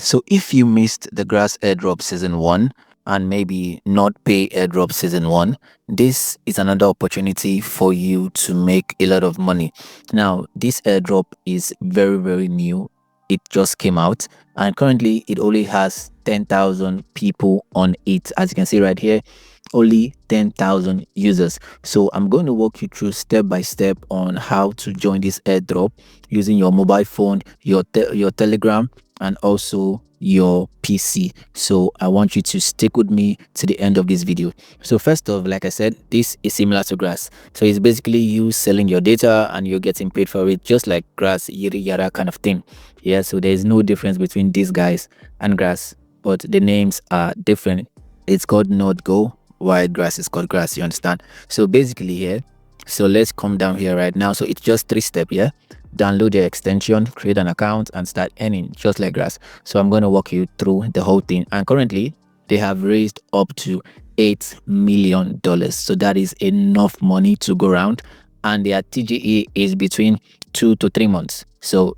So if you missed the grass airdrop season 1 and maybe not pay airdrop season 1, this is another opportunity for you to make a lot of money. Now, this airdrop is very new. It just came out and currently it only has 10,000 people on it. As you can see right here, only 10,000 users. So I'm going to walk you through step by step on how to join this airdrop using your mobile phone, your Telegram, and also your PC. So I want you to stick with me to the end of this video. So first off, like I said, this is similar to grass. So it's basically you selling your data and you're getting paid for it, just like grass, yada yada kind of thing. Yeah, so there's no difference between these guys and grass, but the names are different. It's called Node Go, while grass is called grass, you understand? So basically here, so let's come down here right now. So it's just 3 steps. Yeah, download the extension, create an account, and start earning just like grass. So I'm going to walk you through the whole thing. And currently they have raised up to $8 million. So that is enough money to go around, and their TGE is between 2 to 3 months. So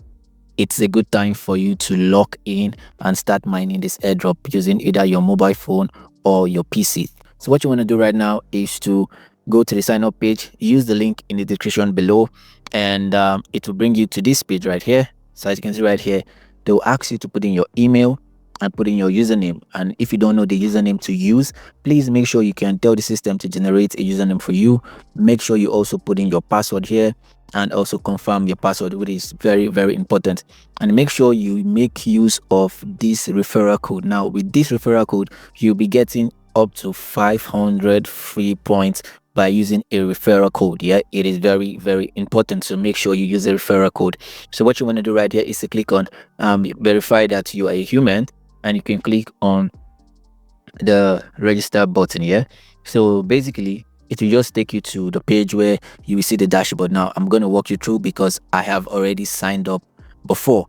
it's a good time for you to lock in and start mining this airdrop using either your mobile phone or your PC. So what you want to do right now is to go to the sign up page, use the link in the description below, and it will bring you to this page right here. So as you can see right here, they will ask you to put in your email and put in your username. And if you don't know the username to use, please make sure you can tell the system to generate a username for you. Make sure you also put in your password here and also confirm your password, which is very important. And make sure you make use of this referral code. Now with this referral code, you'll be getting up to 500 free points by using a referral code. Yeah, it is very important, so make sure you use a referral code. So what you want to do right here is to click on verify that you are a human, and you can click on the register button here. So basically it will just take you to the page where you will see the dashboard. Now I'm going to walk you through because I have already signed up before.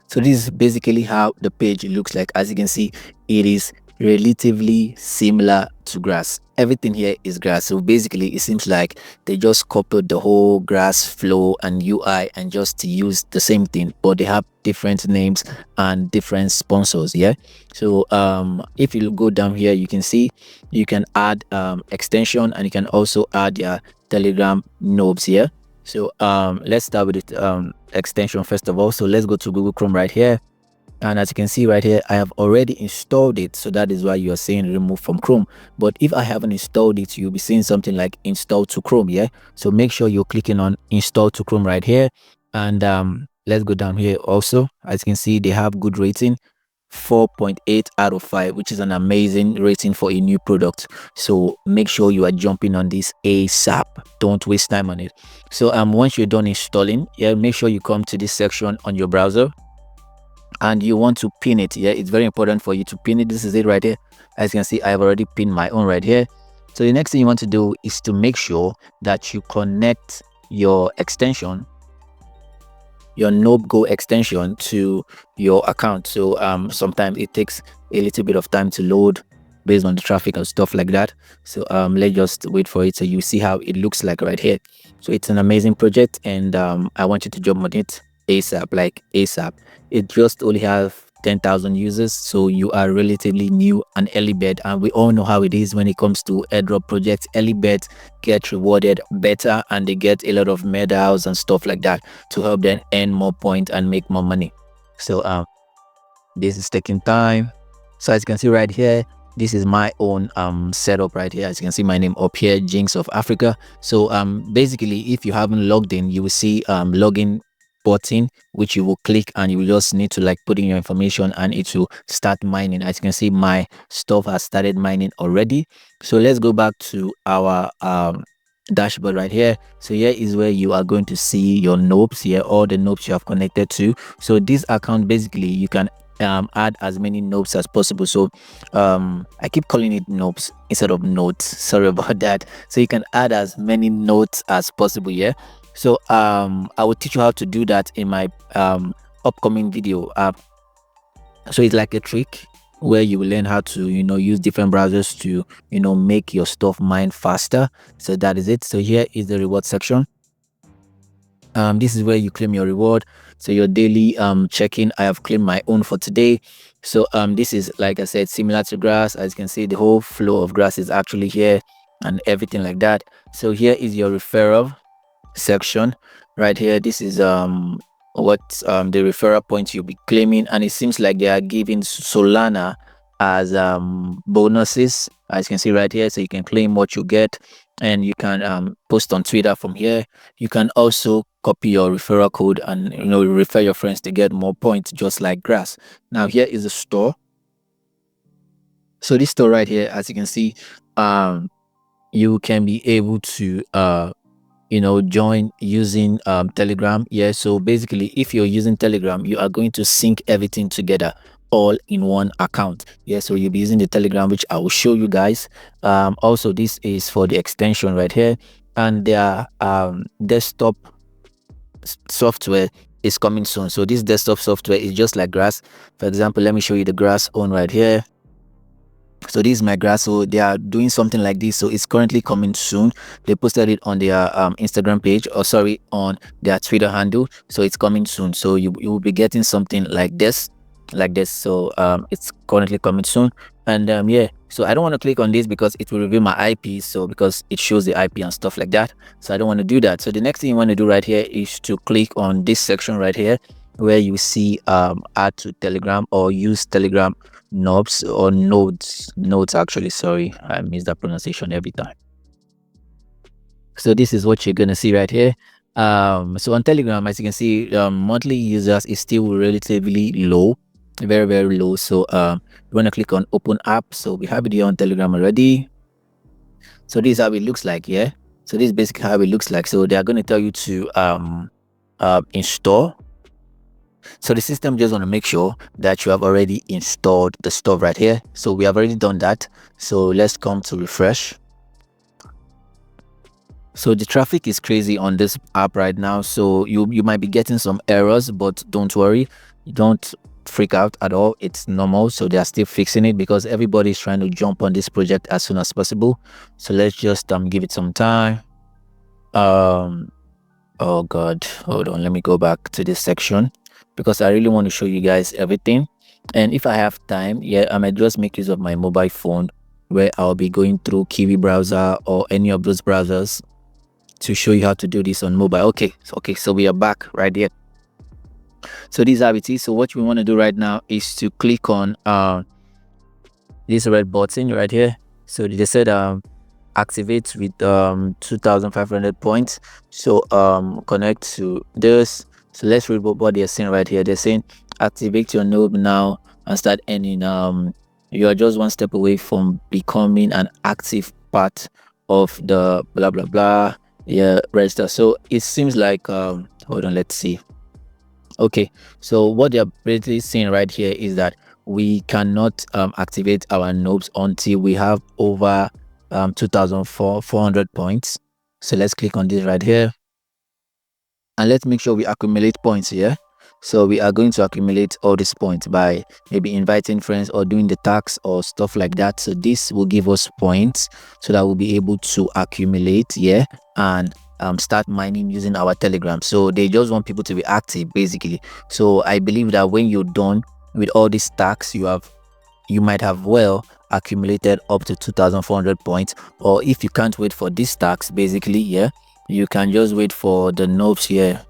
So this is basically how the page looks like. As you can see, it is relatively similar to grass. Everything here is grass. So basically it seems like they just copied the whole grass flow and UI and just use the same thing, but they have different names and different sponsors. Yeah, so if you go down here, you can see you can add extension, and you can also add your Telegram nobs here. So let's start with the extension first of all. So let's go to Google Chrome right here, and as you can see right here, I have already installed it. So that is why you're seeing remove from Chrome. But if I haven't installed it, you'll be seeing something like install to Chrome. Yeah, so make sure you're clicking on install to Chrome right here. And let's go down here also. As you can see, they have good rating, 4.8 out of 5, which is an amazing rating for a new product. So make sure you are jumping on this ASAP. Don't waste time on it. So once you're done installing, yeah, make sure you come to this section on your browser and you want to pin it. Yeah, it's very important for you to pin it. This is it right here. As you can see, I have already pinned my own right here. So the next thing you want to do is to make sure that you connect your extension, your NobeGo extension, to your account. So sometimes it takes a little bit of time to load based on the traffic and stuff like that. So let's just wait for it so you see how it looks like right here. So it's an amazing project, and I want you to jump on it ASAP, like ASAP. It just only have 10,000 users, so you are relatively new and early bird, and we all know how it is when it comes to airdrop projects. Early birds get rewarded better, and they get a lot of medals and stuff like that to help them earn more points and make more money. So this is taking time. So as you can see right here, this is my own setup right here. As you can see my name up here, Jinx of Africa. So basically, if you haven't logged in, you will see login button, which you will click, and you will just need to like put in your information and it will start mining. As you can see, my stuff has started mining already. So let's go back to our dashboard right here. So here is where you are going to see your nobes here, all the nobes you have connected to. So this account, basically you can add as many nobes as possible. So I keep calling it nobes instead of notes, sorry about that. So you can add as many notes as possible. Yeah, so I will teach you how to do that in my upcoming video. So it's like a trick where you will learn how to use different browsers to make your stuff mine faster. So that is it. So here is the reward section. This is where you claim your reward. So your daily check-in, I have claimed my own for today. So this is, like I said, similar to grass. As you can see, the whole flow of grass is actually here and everything like that. So here is your referral section right here. This is what the referral points you'll be claiming, and it seems like they are giving Solana as bonuses, as you can see right here. So you can claim what you get, and you can post on Twitter from here. You can also copy your referral code and refer your friends to get more points, just like grass. Now here is the store. So this store right here, as you can see, you can be able to join using Telegram. Yeah, so basically, if you're using Telegram, you are going to sync everything together all in one account. Yeah, so you'll be using the Telegram, which I will show you guys. Also, this is for the extension right here, and their desktop software is coming soon. So this desktop software is just like grass. For example, let me show you the grass one right here. So this is my grass. So they are doing something like this. So it's currently coming soon. They posted it on their Instagram page, or sorry, on their Twitter handle. So it's coming soon. So you will be getting something like this. So it's currently coming soon. And yeah, so I don't want to click on this because it will reveal my IP. So because it shows the IP and stuff like that, so I don't want to do that. So the next thing you want to do right here is to click on this section right here, where you see add to Telegram or use Telegram knobs or nodes actually. Sorry, I miss that pronunciation every time. So this is what you're gonna see right here. So on Telegram, as you can see, monthly users is still relatively low, very low. So you want to click on open app. So we have it here on Telegram already. So this is how it looks like. Yeah, so this is basically how it looks like. So they are going to tell you to install. So the system just want to make sure that you have already installed the stuff right here. So we have already done that. So let's come to refresh. So the traffic is crazy on this app right now. So you might be getting some errors, but don't worry. Don't freak out at all. It's normal. So they are still fixing it because everybody is trying to jump on this project as soon as possible. So let's just give it some time. Oh god, hold on, let me go back to this section because I really want to show you guys everything. And if I have time, yeah, I might just make use of my mobile phone, where I'll be going through Kiwi browser or any of those browsers to show you how to do this on mobile. Okay, so we are back right here. So this is how it is. So what we want to do right now is to click on this red button right here. So they said activate with 2,500 points. So connect to this. So let's read what they're saying right here. They're saying activate your node now and start earning. You are just one step away from becoming an active part of the blah blah blah, yeah, register. So it seems like hold on, let's see. Okay, so what they're basically saying right here is that we cannot activate our nodes until we have over 2,400 points. So let's click on this right here, and let's make sure we accumulate points here. So we are going to accumulate all these points by maybe inviting friends or doing the tax or stuff like that. So this will give us points so that we'll be able to accumulate here and start mining using our Telegram. So they just want people to be active basically. So I believe that when you're done with all these tax, you might have accumulated up to 2,400 points. Or if you can't wait for this tax, basically, yeah, you can just wait for the knobs here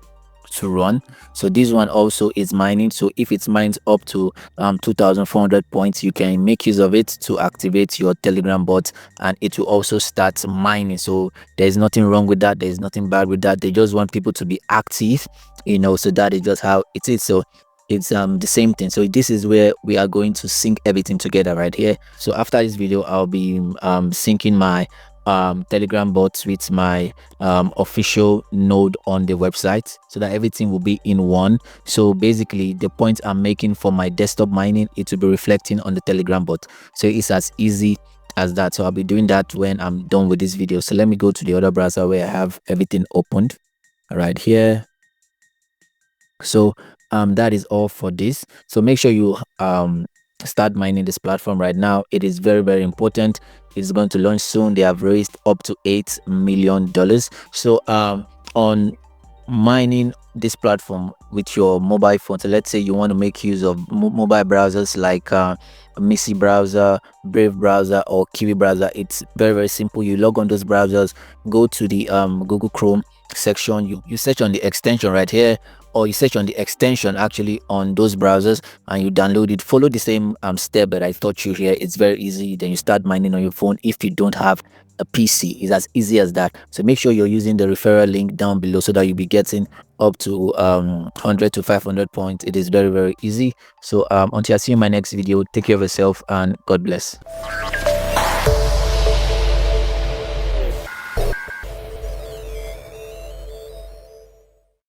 to run. So this one also is mining. So if it mines up to 2,400 points, you can make use of it to activate your Telegram bot, and it will also start mining. So there's nothing wrong with that. There's nothing bad with that. They just want people to be active, so that is just how it is. So it's the same thing. So this is where we are going to sync everything together right here. So after this video, I'll be syncing my Telegram bots with my official node on the website, so that everything will be in one. So basically the points I'm making for my desktop mining, it will be reflecting on the Telegram bot. So it's as easy as that. So I'll be doing that when I'm done with this video. So let me go to the other browser where I have everything opened right here. So that is all for this. So make sure you start mining this platform right now. It is very important. It's going to launch soon. They have raised up to $8 million. So on mining this platform with your mobile phone. So let's say you want to make use of mobile browsers like Missy browser, Brave browser, or Kiwi browser. It's very, very simple. You log on those browsers, go to the Google Chrome section, you search on the extension right here, or you search on the extension actually on those browsers, and you download it. Follow the same step that I taught you here. It's very easy. Then you start mining on your phone. If you don't have a PC, it's as easy as that. So make sure you're using the referral link down below so that you'll be getting up to 100 to 500 points. It is very, very easy. So until I see you in my next video, take care of yourself and God bless.